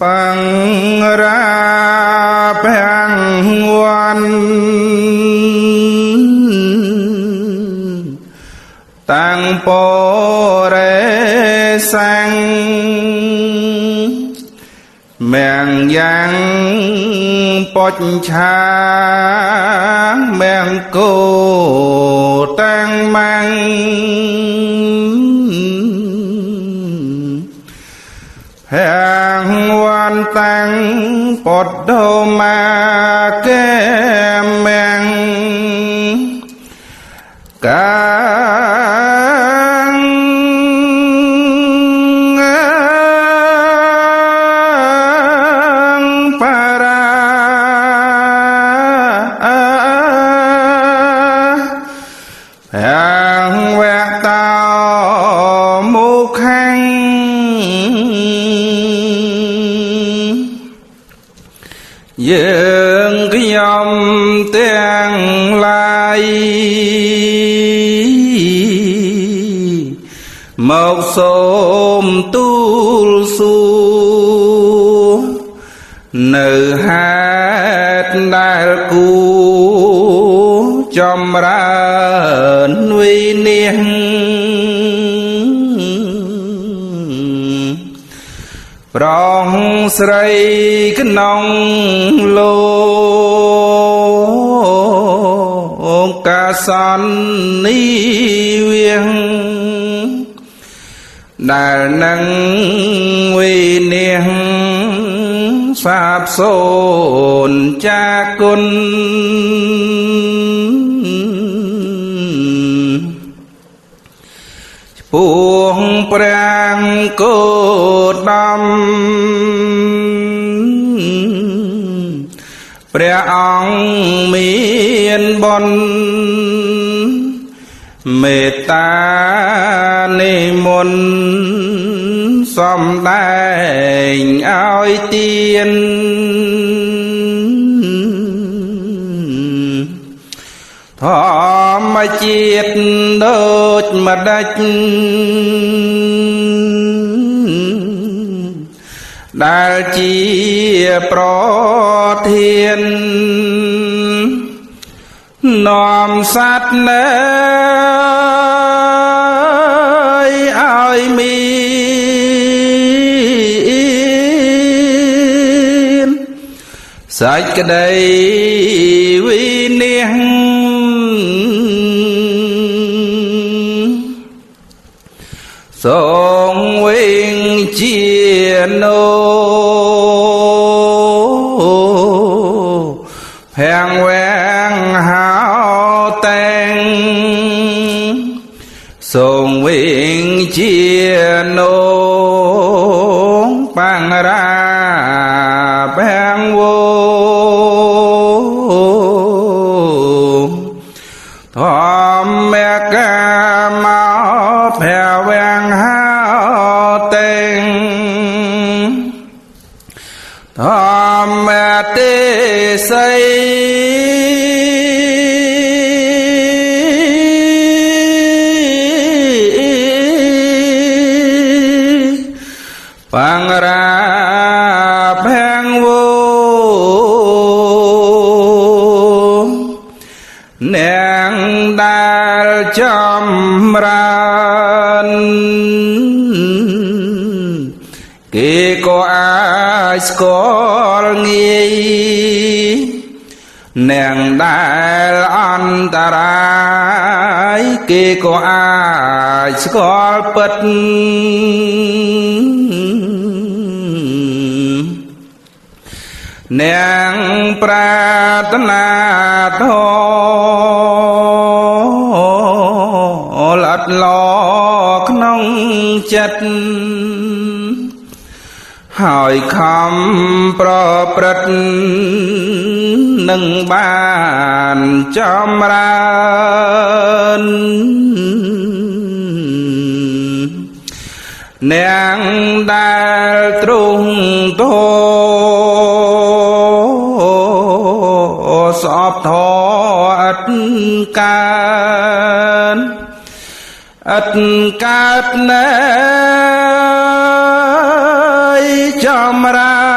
ปังราแพงวันตั้งโปเรสังแมงยังปดชาแมงโกตั้งมังแพงวันตั้งปดโดมาแก้แมงกางปาราแพงแวกตามุขังយើងខ្ញុំទាំងឡាយមកសូមទូលសួរនៅហេតុដែលគួរចម្រើនវិនិច្ឆ័យប្រងស្រីក្នុងលោកកាសន្និវិងដែលនឹងវិនិច្ឆ័យសាបសូន្យចាគុណពួងប្រាំងកោដមព្រះអង្គមានបុណ្យមេត្តានិមន្តសំដែងឲ្យទានធម្មជាតិដូចម្ដេចដែលជាប្រធាននាំសត្វនៅឲ្យមានសេចក្តីវិនិច្ឆ័យសូមវិញជានោភាំងវាំងហៅតែងសូមវិញជានោបាំងរាភាំងវោធម្មកាមកភាវាំងហៅតែងធម្មទេស័យបាំងរាភាំងវោអ្នកដែលចម្រើនគេក៏អាចស្គាល់ងាយអ្នកដែលអន្តរាយគេក៏អាចស្គាល់ពិតអ្នកប្រាថ្នាធម៌ល្អិតល្អក្នុងចិត្តហើយខំប្រព្រឹត្តនឹងបានចម្រើនអ្នកដែលទ្រង់ធស្អប់ធអត់កើតអត់កើតណែចម្រើន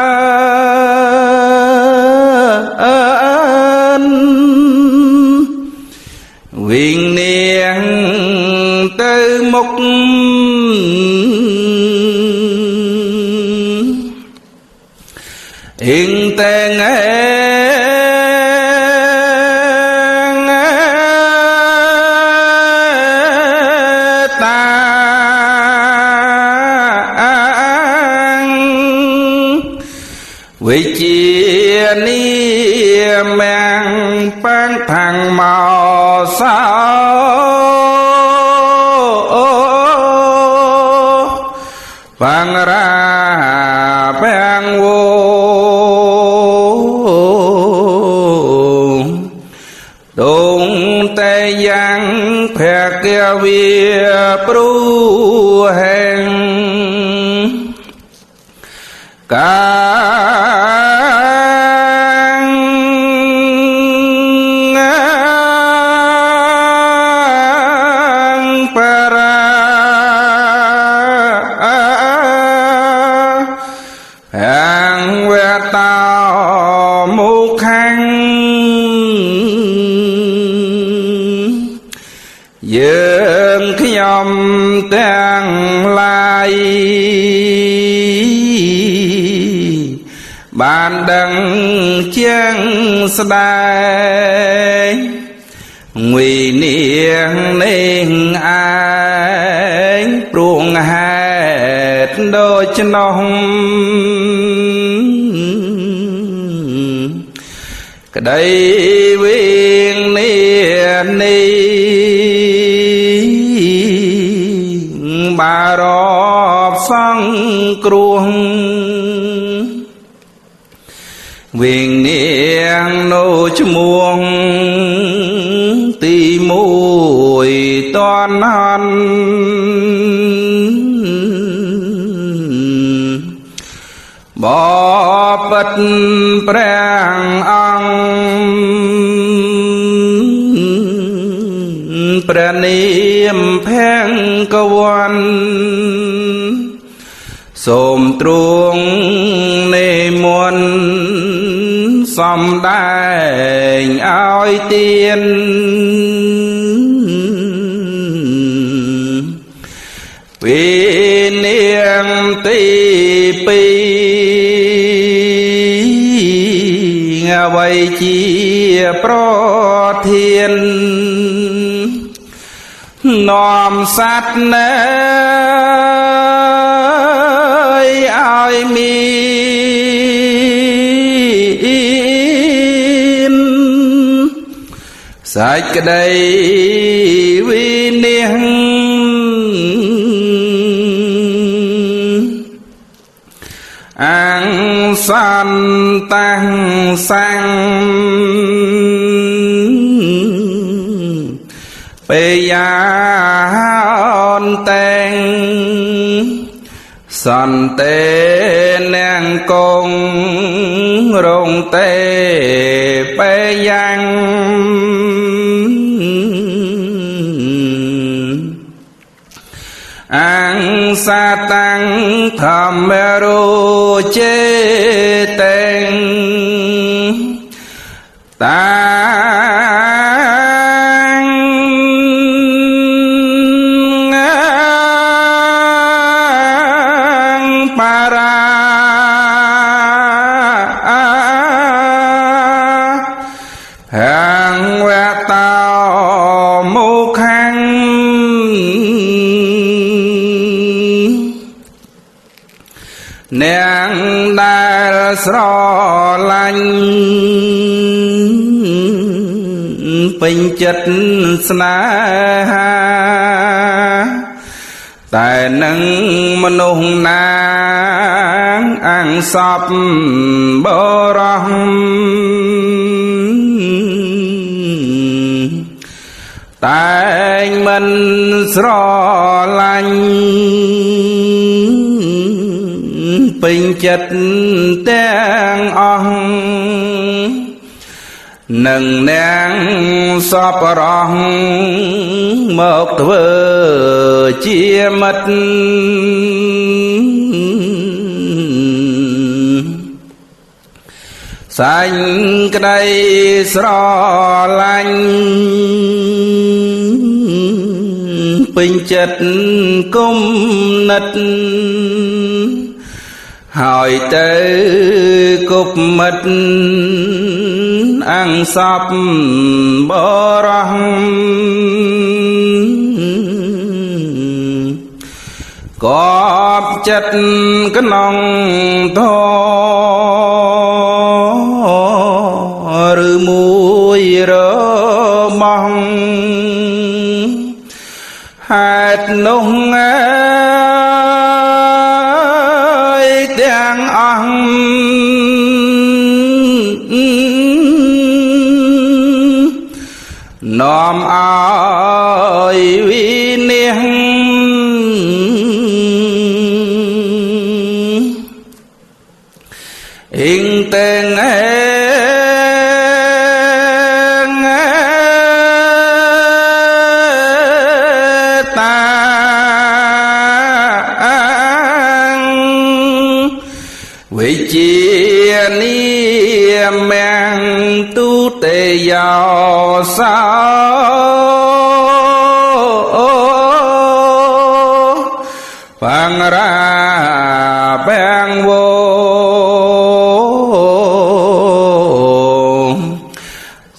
หิงแต่งตาวิจินีแมงปังทางเมาสาวฟังราแปงโวดงแต่ยังแพกเกวีปรูแห่งกយើងខ្ញុំទាំងឡាយបានដឹងជាងស្ដែងវិនាងនេះឯងព្រួងហេតុដូច្នោះក្តីវិញនេះបារប់សង្គ្រោះវិញនាងនោះឈ្មោះទីមួយតនហន់បបិទ្ធព្រះអង្គព្រះនាមភង្គវន្តសូមទ្រង់និមន្តសំដែងឲ្យទានវិនាងទីពីរអ្វីជាប្រធាននាំសត្វណែឲ្យមានសេចក្តីវិនិច្ឆ័យអង្គសន្តសង្ឃពេយានតែងសន្តិនាងគង់រងទេពេយ៉ាងអង្គសាតាំងធម្មរោចេតែងតានាងដែលស្រឡាញ់ពេញចិត្តស្នេហាតែនឹងមនុស្សណាអង្សពបរោះតែងមិនស្រឡាញ់ពេញចិត្តទាំងអស់នឹងនាងសពរោះមកធ្វើជាមិត្តសាញ់ក្តីស្រឡាញ់ពេញចិត្តគុំនិត ហើយទៅគប់មិត្តអង្គសពបរោះកបចិត្តក្នុងធឬមួយរបស់ហេតុនោះទាំងអង្គនាំឲ្យវិនិច្ឆ័យអ៊ីងទាំងវិជានីមាំងទុតិយោសោបង្រាបង្វោ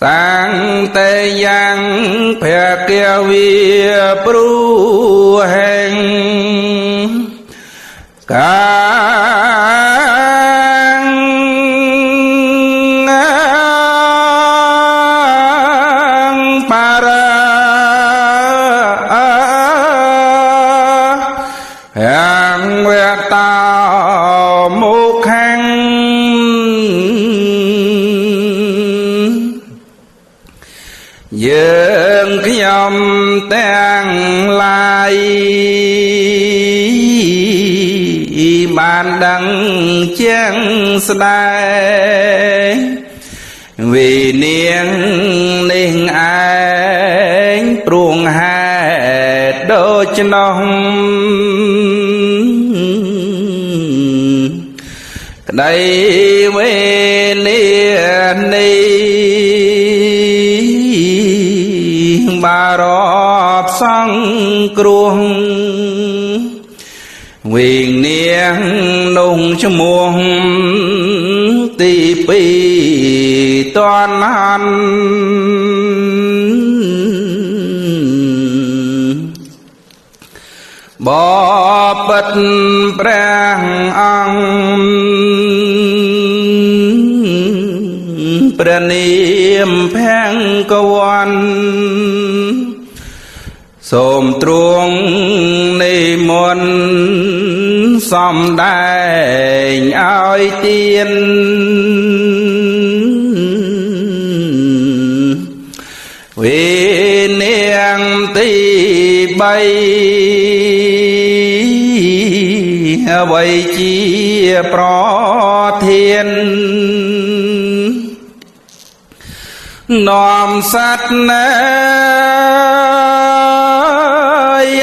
តាំងតែយ៉ាងភគវិព្រុហេងកាយើងខ្ញុំទាំងឡាយបានដឹងជាងស្ដែងវិនាងនេះឯងព្រួងហេតុដូច្នោះក្តីវេលានេះបារប់សង្គ្រោះវិនាងនោះឈ្មោះទីពីរតនហន់បបិទ្ធព្រះអង្គព្រះនាមភង្គវន្តសូមទ្រង់និមន្តសំដែងឲ្យទានវេនាងទី3អ្វីជាប្រធាននាំសត្វណា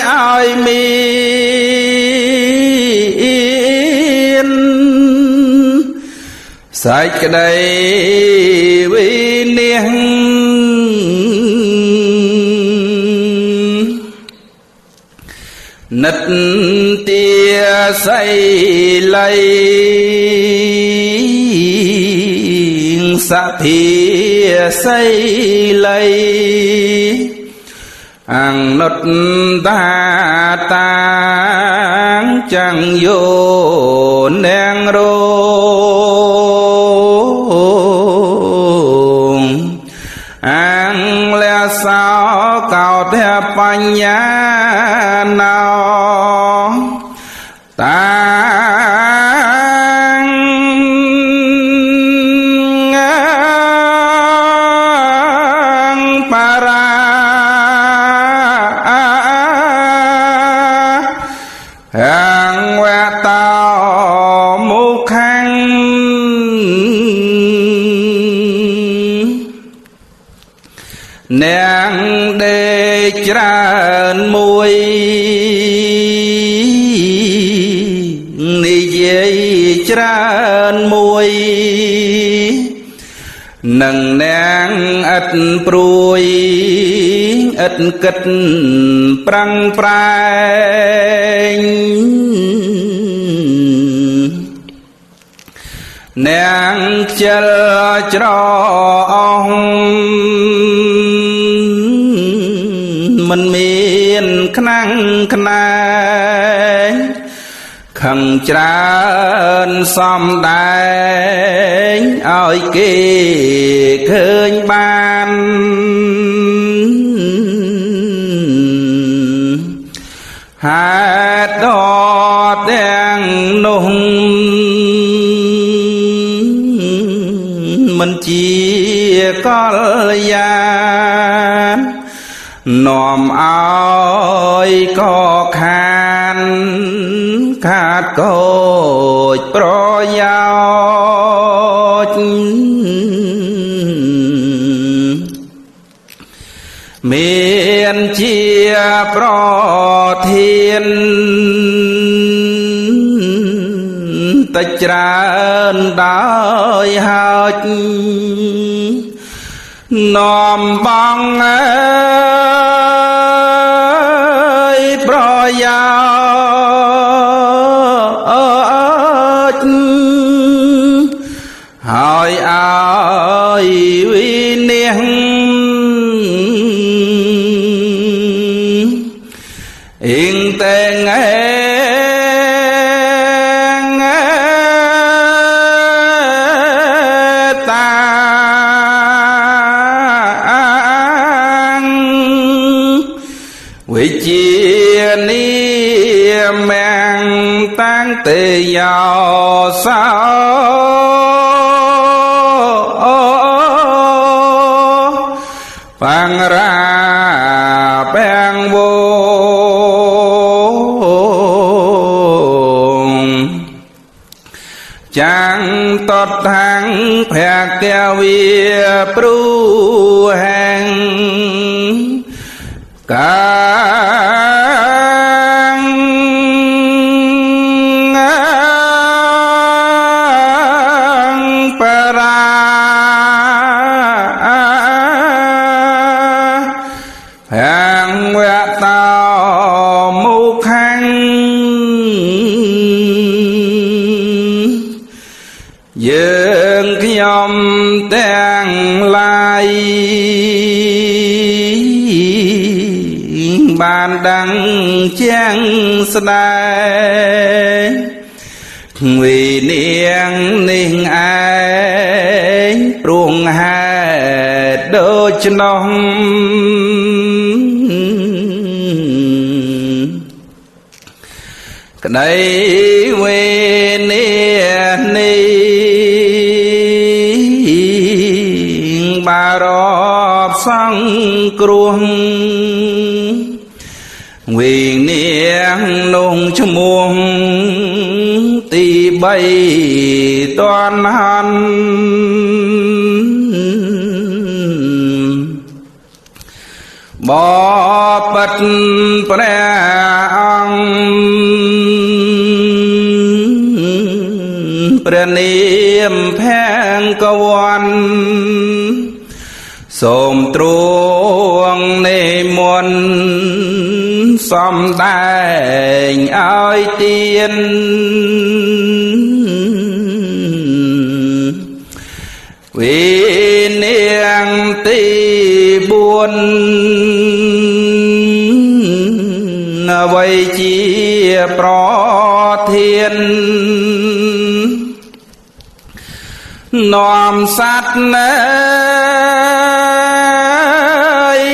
ឲ្យមានសេចក្តីវិនិច្ឆ័យនិត្យាសីល័យសភាសីល័យអនុត្តតាចឹងយោនាងរងអង្គលសោកោទបញ្ញាណោតានាងដេកច្រើនមួយនិយាយច្រើនមួយនឹងនាងឥតព្រួយឥតគិតប្រឹងប្រែង nàng chel tròn mình miền khăn khăn khăn tràn xóm đài ơi kì khơi ban hạt đỏ đen nung mình chỉ có gian nòm ơi có khan khát cội pro giao miền chia pro thiên tách tràn đời hạt nòm băng ơi pro giao hỏi ai uy niên yên tên vì chia ni mang tăng tề giàu sao phang ra bèn vô chẳng tốt thang phèn kêu vía pru hàng hàng nguyện tao mưu khăn dương nhóm tên lai bàn đăng chang sài vì niềng niềng ai ruộng hạt đôi chân đông cái đây quê nia ni bà rọp sang kruông vì niềng nông cho muông tì bay toàn hành bỏ bật pre pre niệm phèn quan sôm truông nê muôn xóm đài ơi tiên vì niềng tì buồn vậy chia pro thiên nòm sát nơi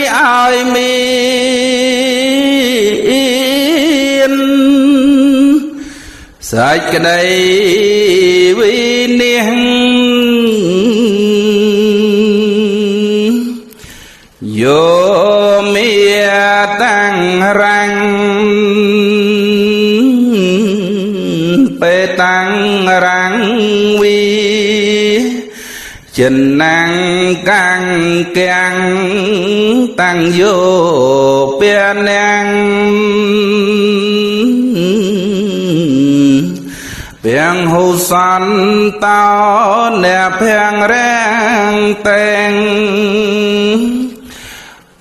ai miên sạch cái đây vì niềng vô mía tăng răng bê tăng răng vi chân năng càng càng tăng vô bê năng bèn hô san tao nè bèn rèn tên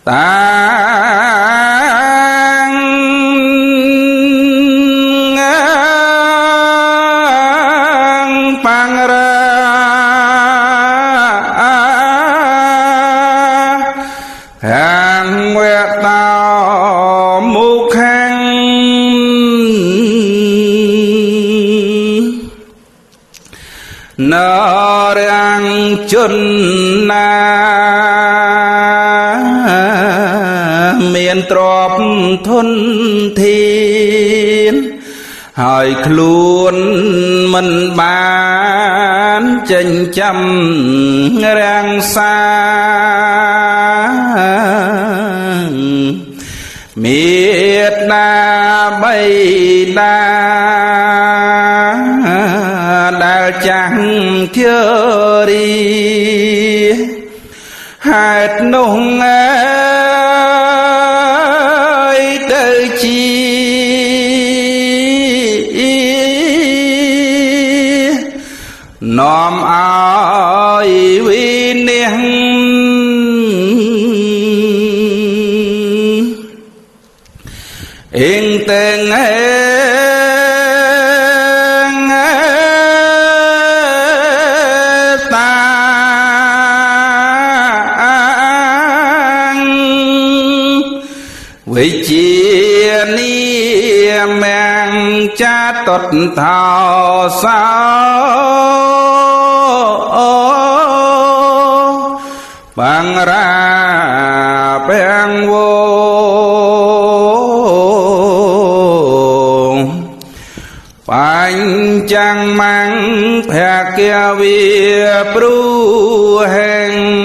tăng bang ra นรังจุนนาเมียนตรอบทนทีนหอยคลุนมันบานจันจำแรงสาเมียดนาใบนา chẳng chưa đi hạt nông ơi đời chi nòm ai vì niên yên tình vì chia ni mang cha tọt thảo sao bằng ra bèn vô phanh chẳng mang phè kia vì pru hèn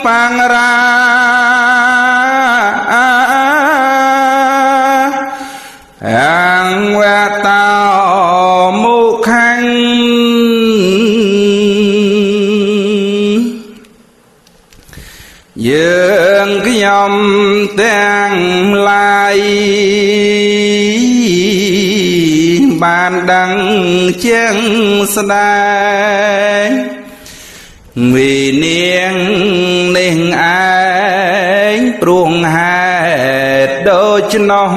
pang ra ang wa tao mu khang dương cái nhom tang lai ban đăng chân sài vì niên niên ai pruông hạt đôi chân nông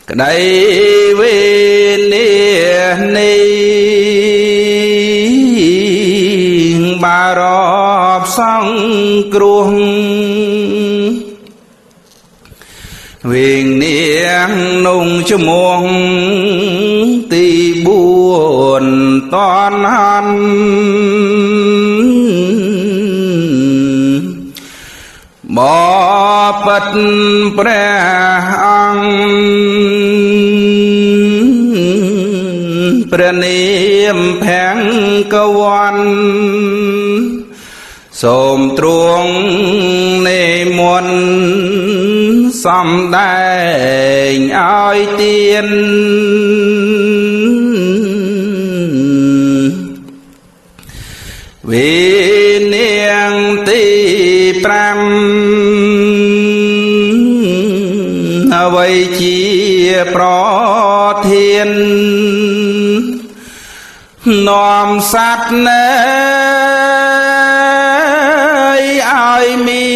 cái đây vì niên niên bà rọp sông cruông Huyền niên nung cho muôn tì buồn toan hắn bỏ bất pre ăn pre niệm phèn câu an sôm truông nê muôn xăm đành ai tiên vì niềm tì pram vậy chia pro thiên nòm sát nơi ai mi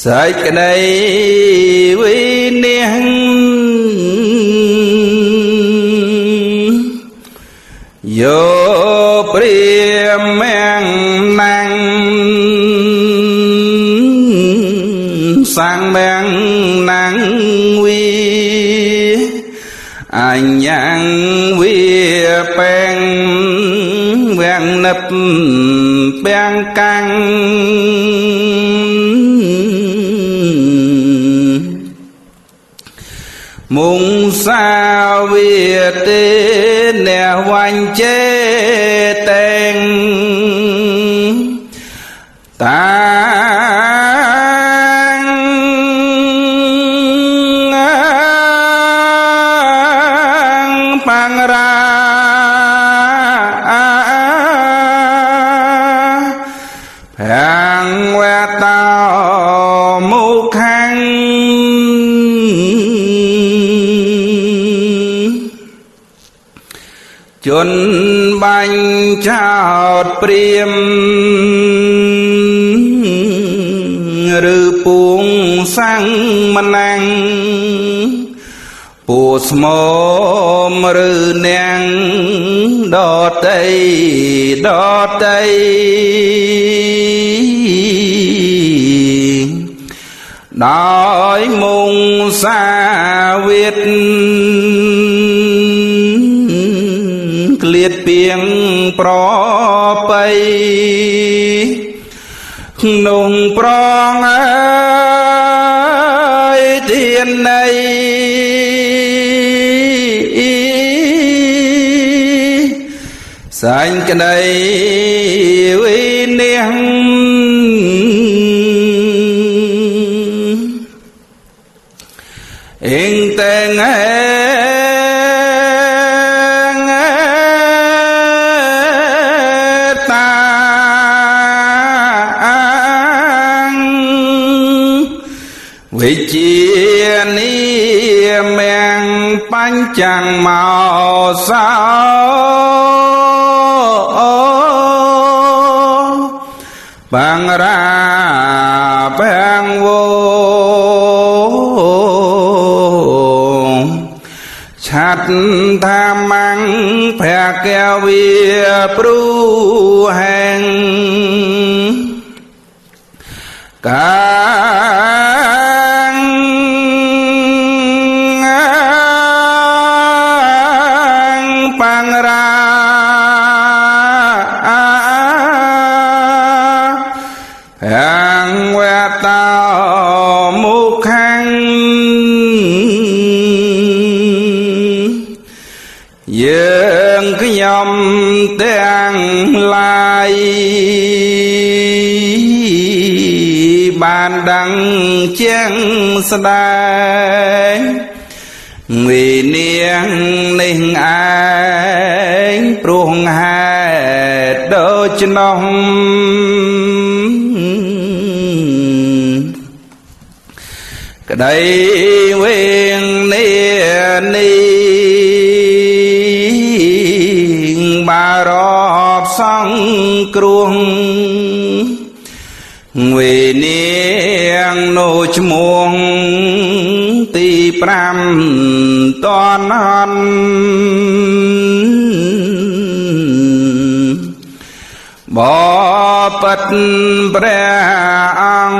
sai cái này với niên vô priêm mang năng sang mang năng quy anh nhang quy pen ven nấp pen căng mùng sao việt tê nè hoành chế tên tang pang ra phèn que tao mu khang chôn bánh chào priêm rư buông sang mà năng ปูสมมหรือแนงดอดใจดอดใจđói mùng xa Việt liệt biếng pro bay nung prong ơi thiên này xanh cái này uy niềng yên tên vị chia ni men bánh chẳng màu sao bằng ra bằng vô chặt tham ăn phè keo bia pru hàng cả dương cái nhom tiếng lai bàn đăng chiang sài người niên ninh anh pruông hai đôi chân ông cái đây nguyên niên ni bà rọp sông kruông người niên nô chmuông ti pram toàn hòn bỏ bật bre ông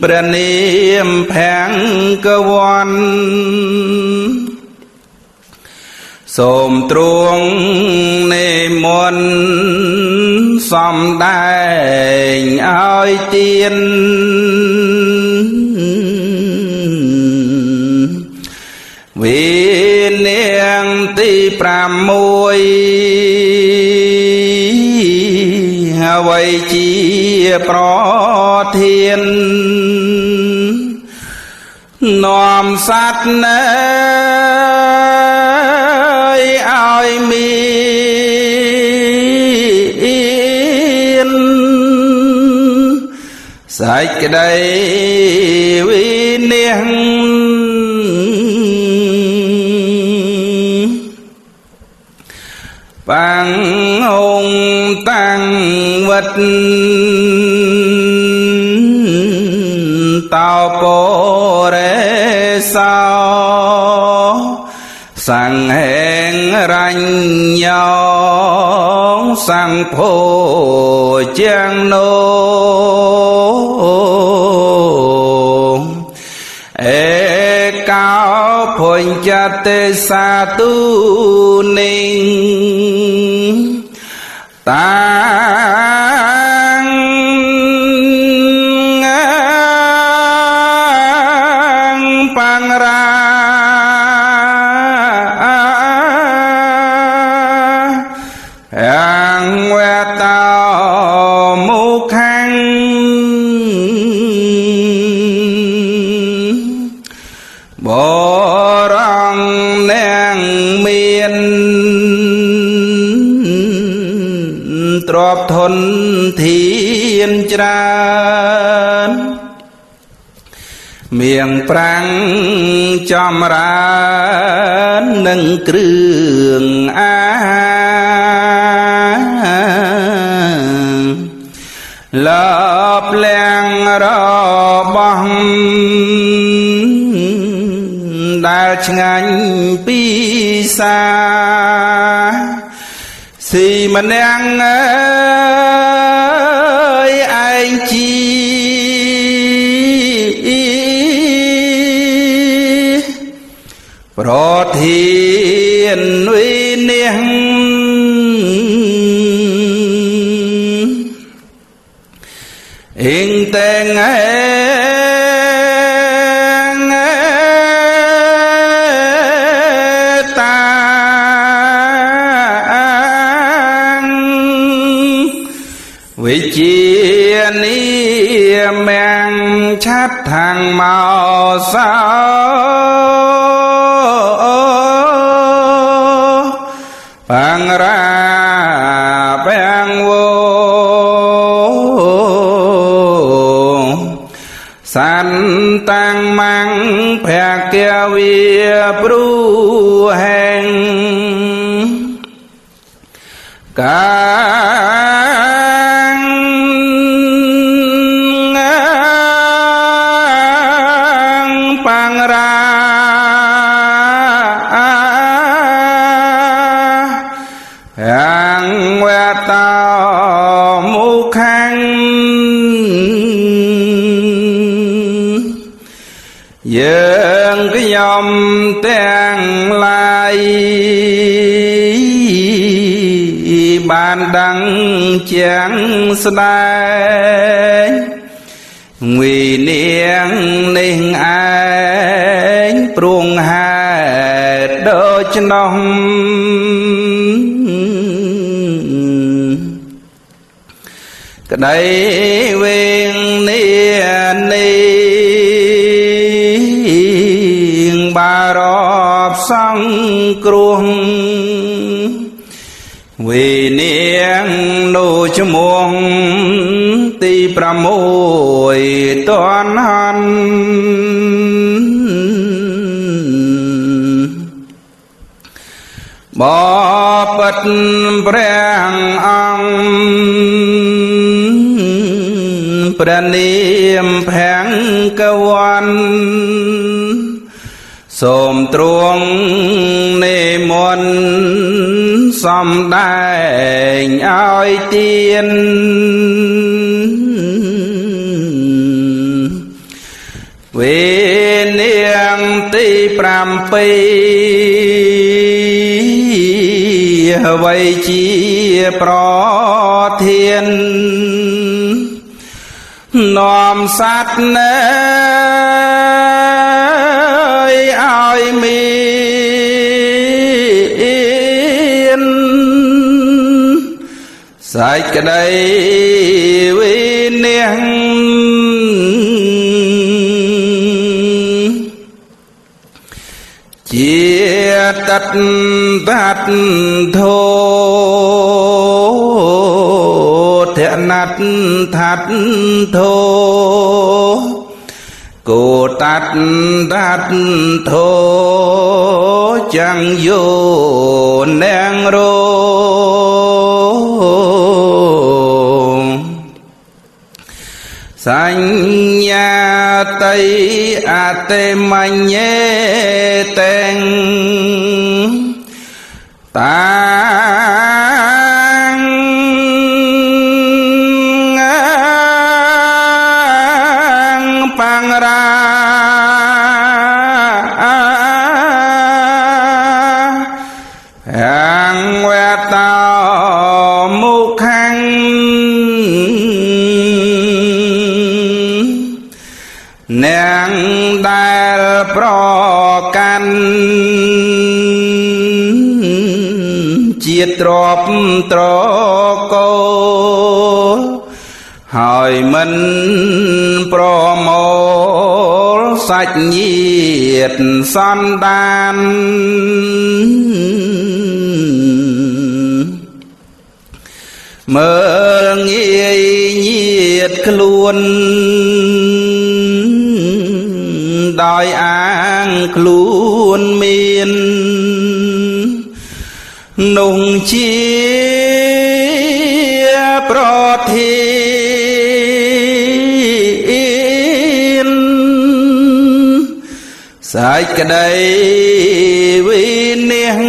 bre niệm phèn cơ quan sôm truông nê môn xóm đài ơi tiên vì niềng ti pram môi vậy chi pro thiên nòm sát nơi ai miên sạch cái đây uy niên bằng hùng tăng vật tao bồ rê sao sang hẹn ranh nhau sang phô chiang nô ê cao phôi cha tê sa tu ninh tăng pang ra ang we tao mu khang bo rong nang miên trọp thôn thiên tràn miệng prang chom ra nâng krương lợp leng rò bong ដែលឆ្ងាញ់ពីសាស៊ីម្នាក់អើយឯងជីប្រធានវិនិច្ឆ័យអ៊ីងតែងវិជានីមាំងឆាត់ທາງមកសោបង្រាបាំងវសានតាំងម៉ាំងភគវិព្រុហេងកាយើងខ្ញុំទាំងឡាយបានដឹងជាងស្ដែងវិនាងនេះឯងព្រួងហេតុដូច្នោះក្តីវេងនេះបារពសង្គ្រោះវិនាងនោះឈ្មោះទី6តនហនបបិទ្ធព្រះអង្គព្រះនាមផាំងកវ័នសូមទ្រង់និមន្តសំដែងឲ្យទានវេនាងទី7អ្វីជាប្រធាននាំសត្វណែឲ្យមានសេចក្តីវិនិច្ឆ័យជាតតាត់ធោធនតថាត់ធោគោតាត់តាត់ធោចាំងយោនាងរោសញ្ញាតៃអតេមញ្ញេតេងតាបង្រាអង្គវតោមុខੰនាងដែលប្រកាន់ជាតិទ្រព្យត្រកូលហើយមិនប្រមូលសាច់ញាតិសន្តានមើលងាយញាតិខ្លួនដោយអាងខ្លួនមាននោះជាប្រធាន Sai cái đây vì niên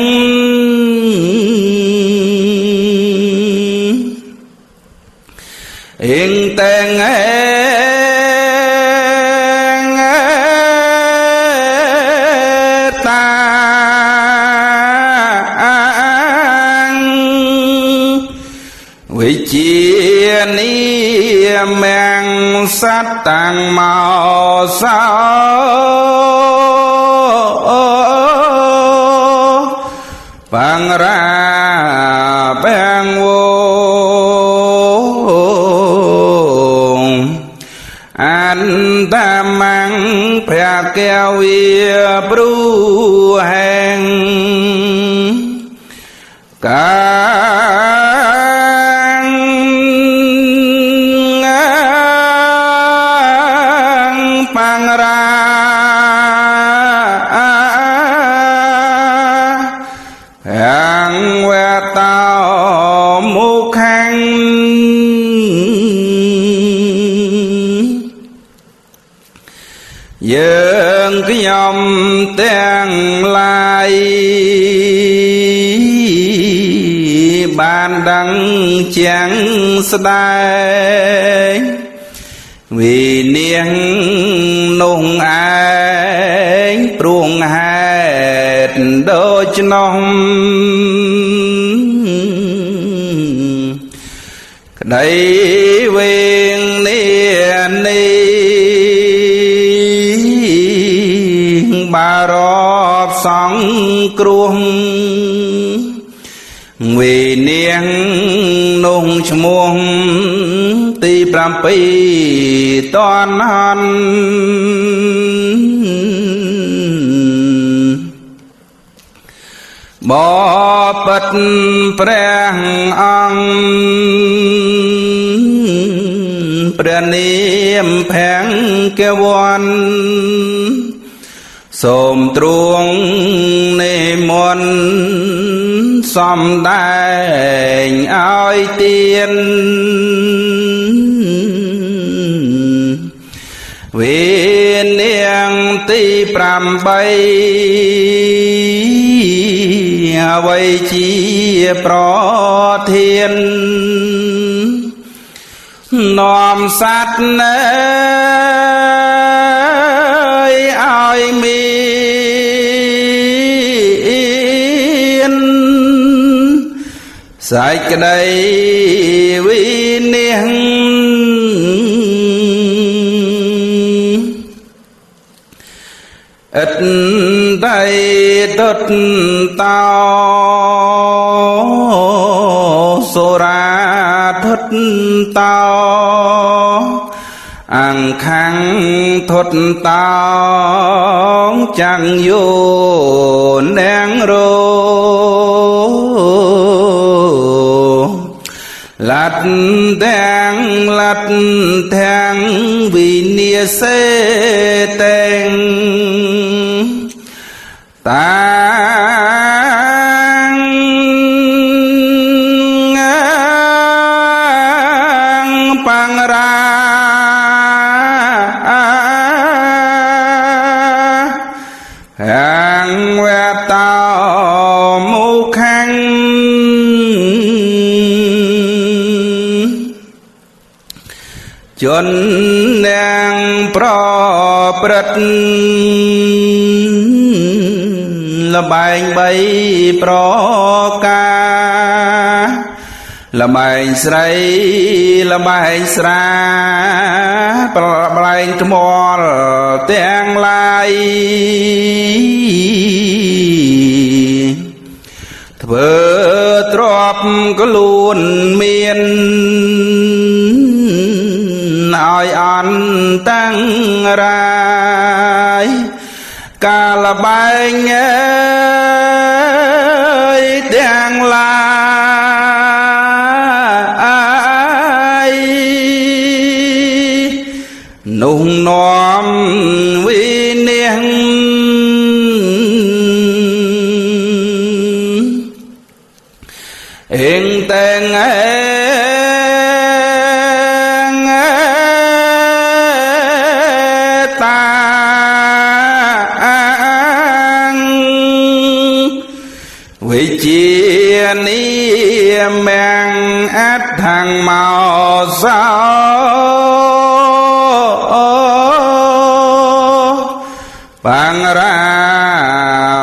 yên tên vì chia ni mang sát tàng màu sao bang ra bang vô anh ta mang phe keo ia bru hàng cả dương cái nhom tên lai ban đăng chẳng sдай vì niên nung ai pruông hạt đôi nông đây viên niên ni bà rộp sóng kruông vì niên nung chmuông ti pram pi toan han bỏ bật prang ang praniêm phèn kêu quan sôm truông nê môn xóm đài ai tiên viên niên ti pram bay vây chi pro thiên nòm sát nơi ai miên sai cái đây vì niên ít đây tất tao số ra thất tao ăn khăn thốt tao chẳng vô nén rô lát thang vì nia xê tên pang ra hàng que tao mu khăn chốn nàng pro prật là bài bay pro ca là bài sray là bài sra bài mò tiếng lai thưa trọp có luôn miền ai ăn tăng rai cả là bài ơi tiếng lai nung nóm vì niên hiện tên ta งเมาสาวปังรา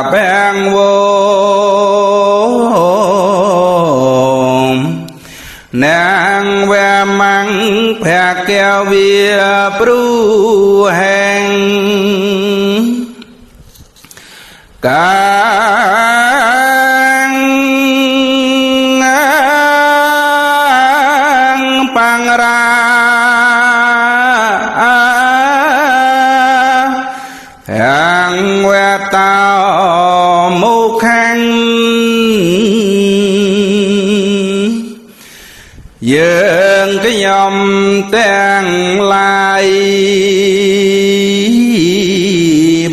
แบงโวนางแวมังแพรแก้วเวียปรูแห่งกางปังราแห่งแววตามุขังយើងខ្ញុំទាំងឡាយ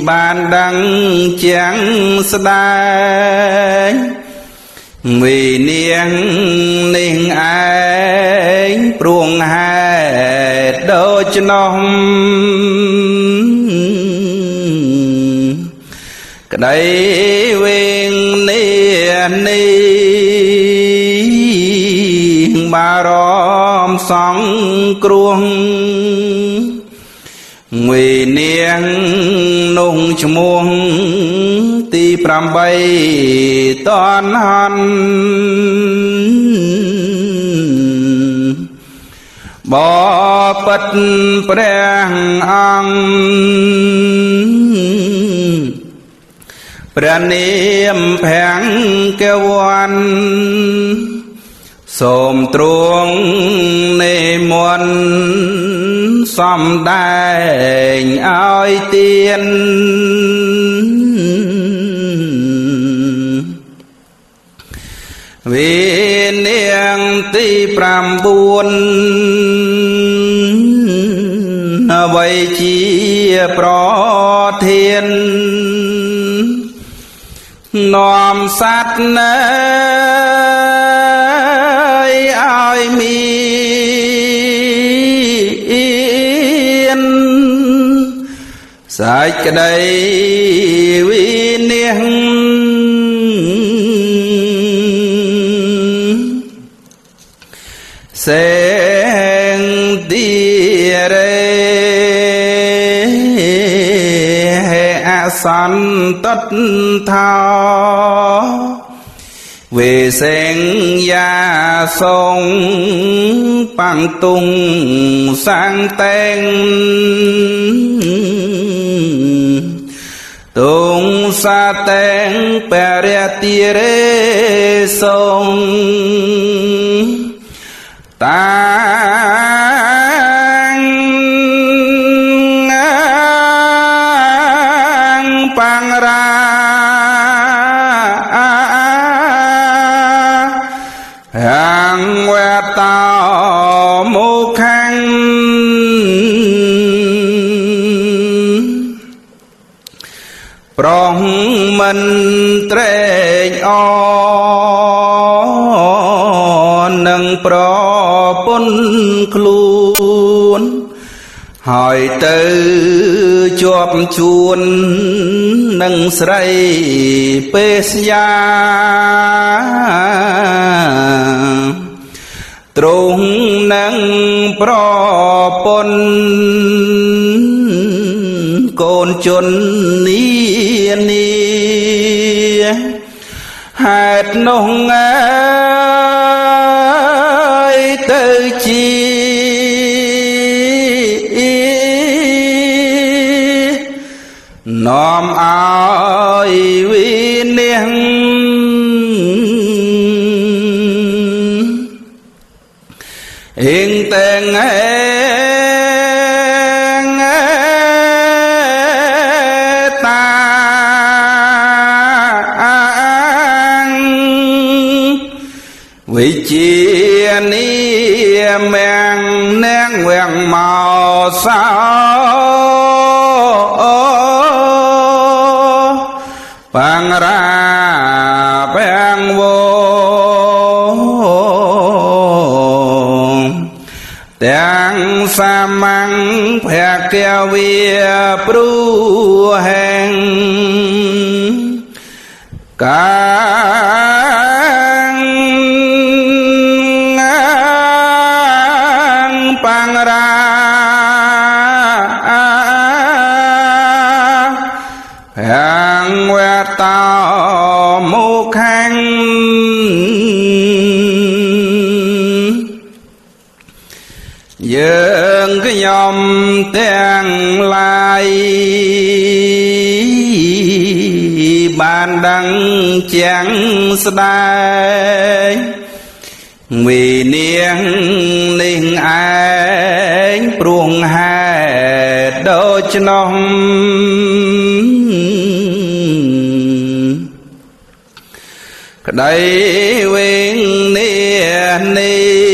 បានដឹងជាងស្ដែងវិនាងនេះឯងព្រួងហេតុដូច្នោះក្តីវិញនេះបារម្ភសង្គ្រោះវិនាងនោះឈ្មោះទី8តនហន់បបិទ្ធព្រះអង្គព្រះនាមភាំងកវ័នសូមទ្រង់និមន្តសំដែងឲ្យទានវិនាងទី9អ្វីជាប្រធាននាំសត្វណែឲ្យមានសេចក្តីវិនាងសេងទីរេអសន្តថោវេសេងយ៉ាសងបាំងទុងសាំងតែងទុងសាតែងបរិតិរេសងតាងបាំងរាវេតោមុខាំងប្រងមិនត្រេកអរនឹងប្រពន្ធខ្លួនហើយទៅជាប់ជួននឹងស្រីពេស្យាទ្រង់នឹងប្រពន្ធកូនជននានាហេតុនោះអើយទៅជានាំឲ្យវិនាងអ៊ីងតែងតាវិជានីមាំងនាងវាំងមកសោបាំងរាបាំងវទាំងសាមញ្ញភគវិព្រួហេងកាង hàng quẹt tao mô khanh dương cái nhom tiếng lai ban đăng chẳng đai vì niên linh anh pruông hai đôi chân đây quyên niên ni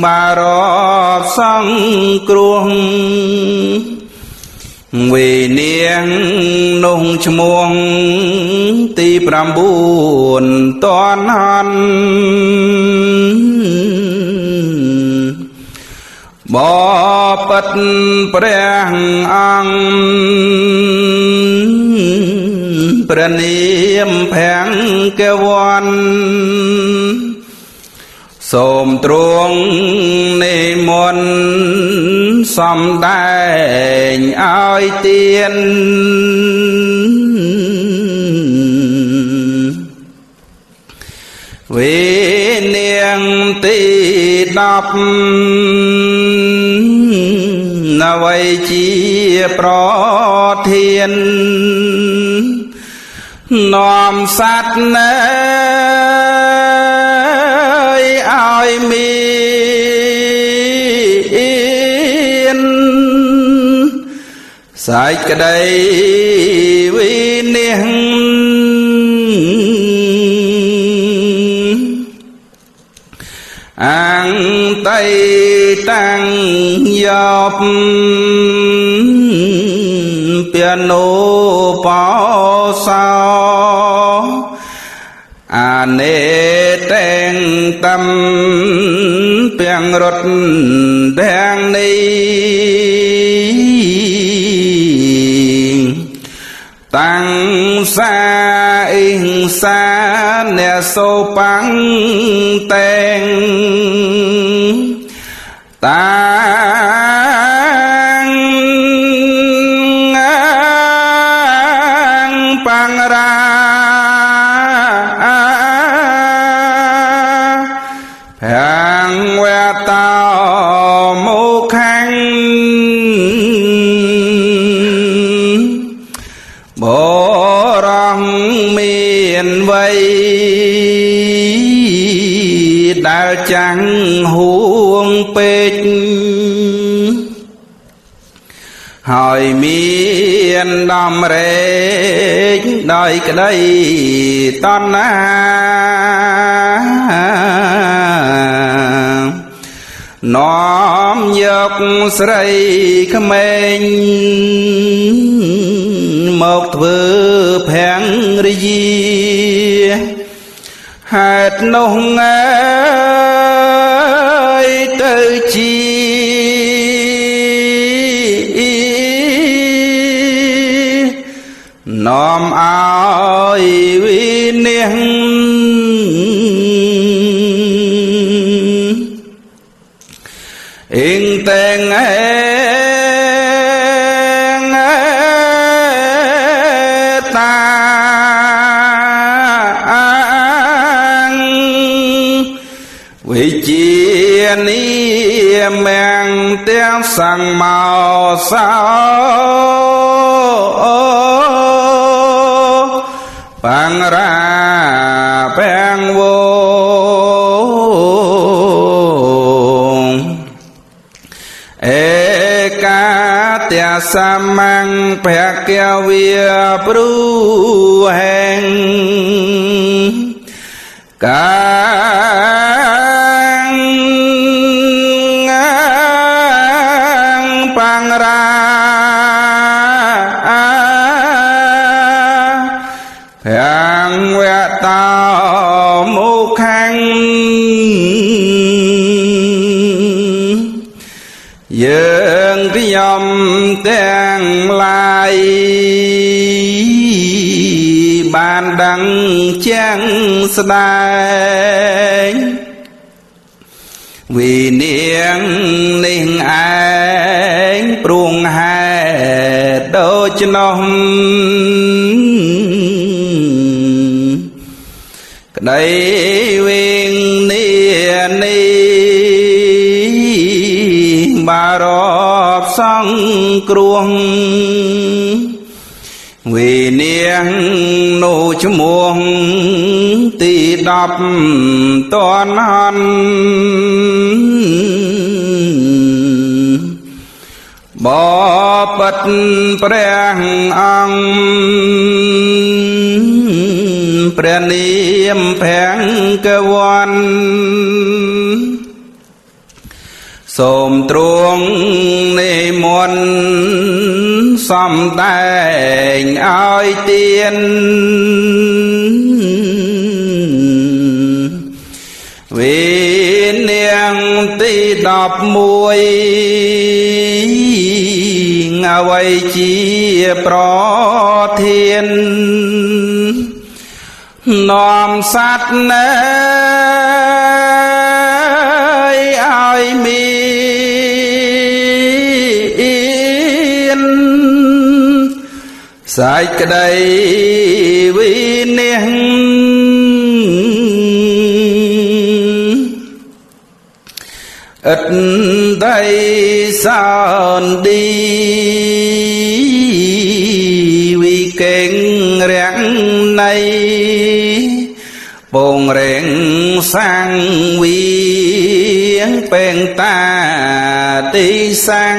bà rộp sông kruông vì niên nung chmuông ti pram buồn toan hân bỏ bất preng ăn niệm phèn kêu quan sôm truông ni môn xóm đại ai tiên vì niềm tì đọc na vậy chia pro thiên nòm sát nơi ai miên sai cái đây vì niềm ăn tay tăng dọc piano bao sao nê tên tâm piang rốt đen ni tăng xa in xa nè sâu băng tên tăng băng ra hàng que tao mô khanh bộ rong miền vây đã chẳng huông bết hỏi miền đầm rê đời cái đây ton nóm dọc srei khmênh một vư phèn ri hạt nông ơi từ chi nóm áo vì niên in tên ta vì chia ni mang tiếng sang màu sao bang ra bang vô tia samang pek kia via pru heng kang pang ra yang we tao mu khang dương cái nhom tiếng lai ban đăng chẳng đai vì niên linh anh pruông hai đôi ចនោះក្តីវិញនេះបារប់សង្គ្រោះវិនាងនោះឈ្មោះទី10តនហនបបិទ្ធព្រះអង្គព្រះនាមភង្គវន្តសូមទ្រង់និមន្តសំដែងឲ្យទានវិនាងទី11អ្វីជាប្រធាននាំសត្វណែឲ្យមានសេចក្តីវិនិច្ឆ័យអិតដៃសនឌីវិកេងរាំងនៃពងរែងសាំងវីងពេងតាទីសាំង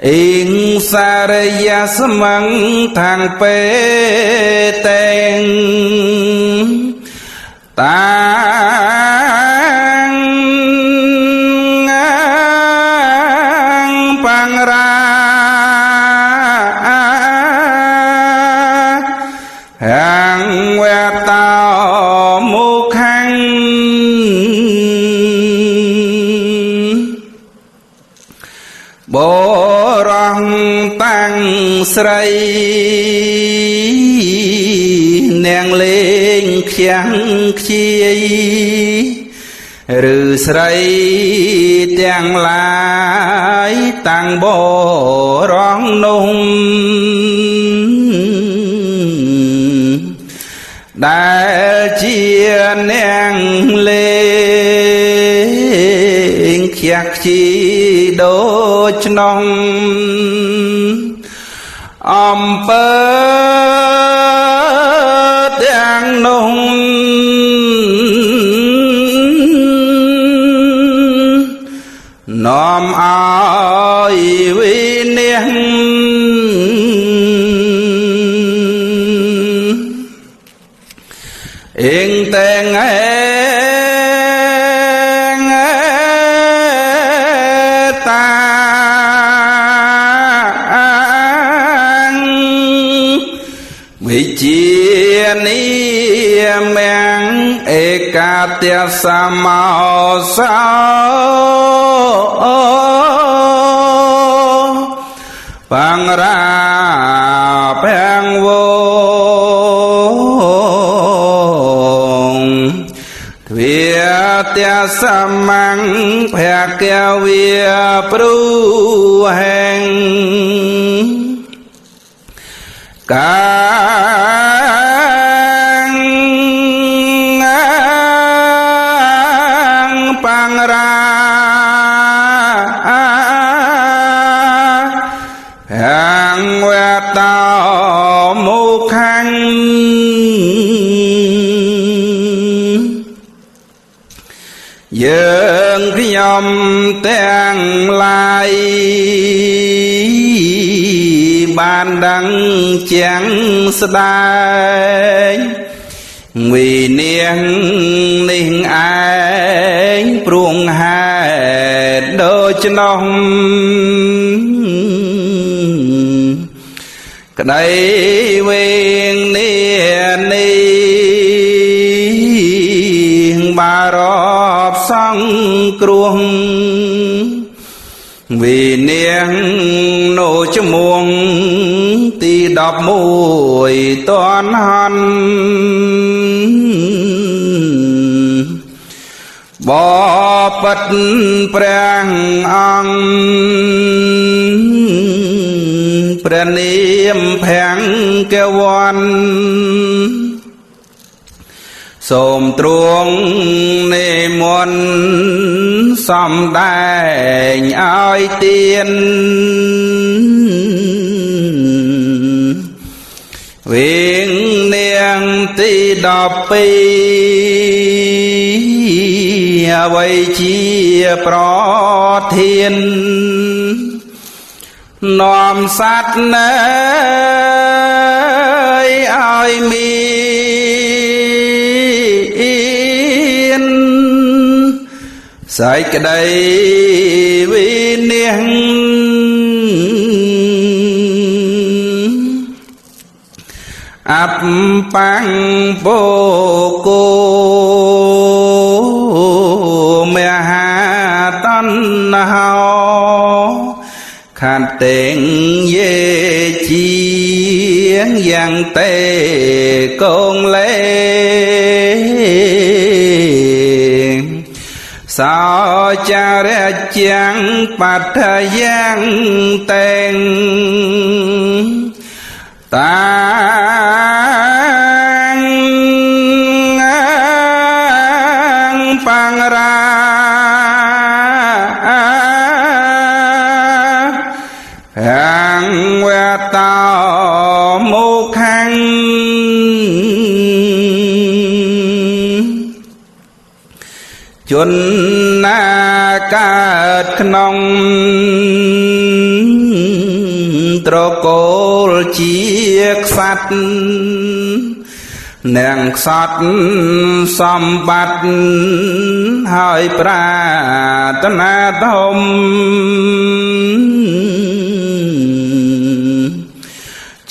អ៊ីងសារយាស្មងខាងពេតែងតាបង្រាហាងវតោមុខាំងបរងតាំងស្រីនាងលេងខ្ចាំងខ្ជាយឬស្រីទាំងឡាយតាំងបរងនោះដែលជានាងលេងខ្ជាក់ខ្ជីដូច្នោះអំពើទាំងនោះនាំឲ្យវិនិច្ឆ័យអេងតែងតាវិជានីមាំងឯកាទៈសមោសោបង្រាពេងវងទ្វាទៈសមੰភគវិព្រុហេងកាបង្រាហាងវតោមុខាំងយើងខ្ញុំទាំងឡាយបានដឹងជាងស្ដែងវិនាងនេះឯងព្រួងហេតុដូច្នោះក្តីវេងនេះបារប់សង្គ្រោះវិនាងនោះឈ្មោះទី11តនហនបបិទ្ធព្រះអង្គ ព្រះនាមភាំងកវ័នសូមទ្រង់និមន្តសំដែងឲ្យទានវិញនាងទី12អ្វីជាប្រធាននាំសត្វណែឲ្យមានសេចក្តីវិនិច្ឆ័យអបបង្ពោកោមហាតណ្ហោខន្តិងយេជាងយ៉ាងតេកងលេសោចារចាំងបដ្ឋយ៉ាងតេងតាងបង្រាហាងវតោមុខាំងជនណាកើតក្នុងត្រកូលជាក្សត្រនាងក្សត្រសម្បត្តិហើយប្រាថ្នាធំ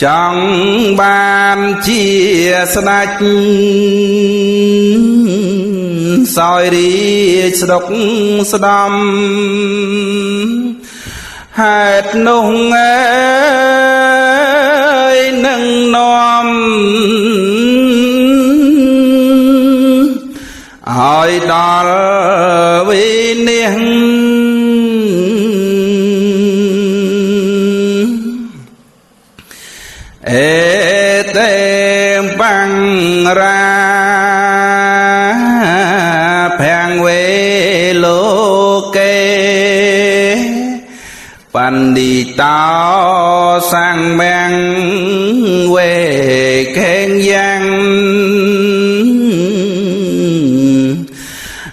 ចង់បានជាស្ដេចសោយរាជស្ដុកស្ដំហេតុនោះអើយនឹងនាំឲ្យដល់វិនិច្ឆ័យអេតេបង្រាភាំងវេលោកេបណ្ឌិតោសង្ឃមង្វេខេងយ៉ាង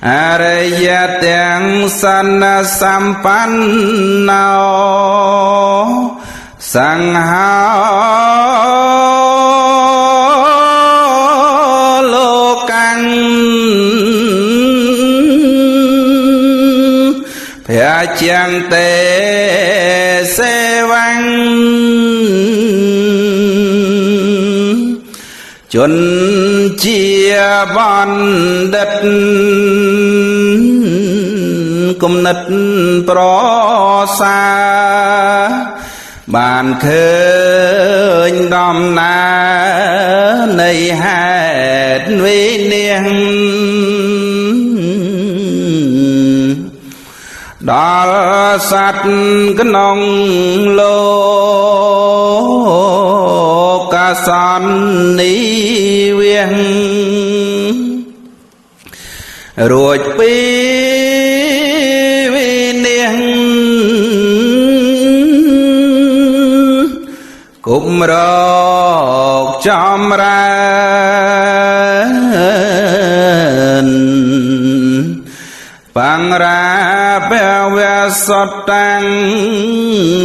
អរិយទាំងសន្នសម្បណ្ណោសង្ហោលោកੰភយន្តេសេវੰជនជាបណ្ឌិតគំនិតប្រសើរបានឃើញដំណើរនៃហេតុវិនិច្ឆ័យដល់សត្វក្នុងលោកសន្និវាសរួចពីវិនិច្ឆ័យគុំរកចម្រើនបង្រាពវសតាំង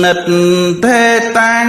និតទេតាំង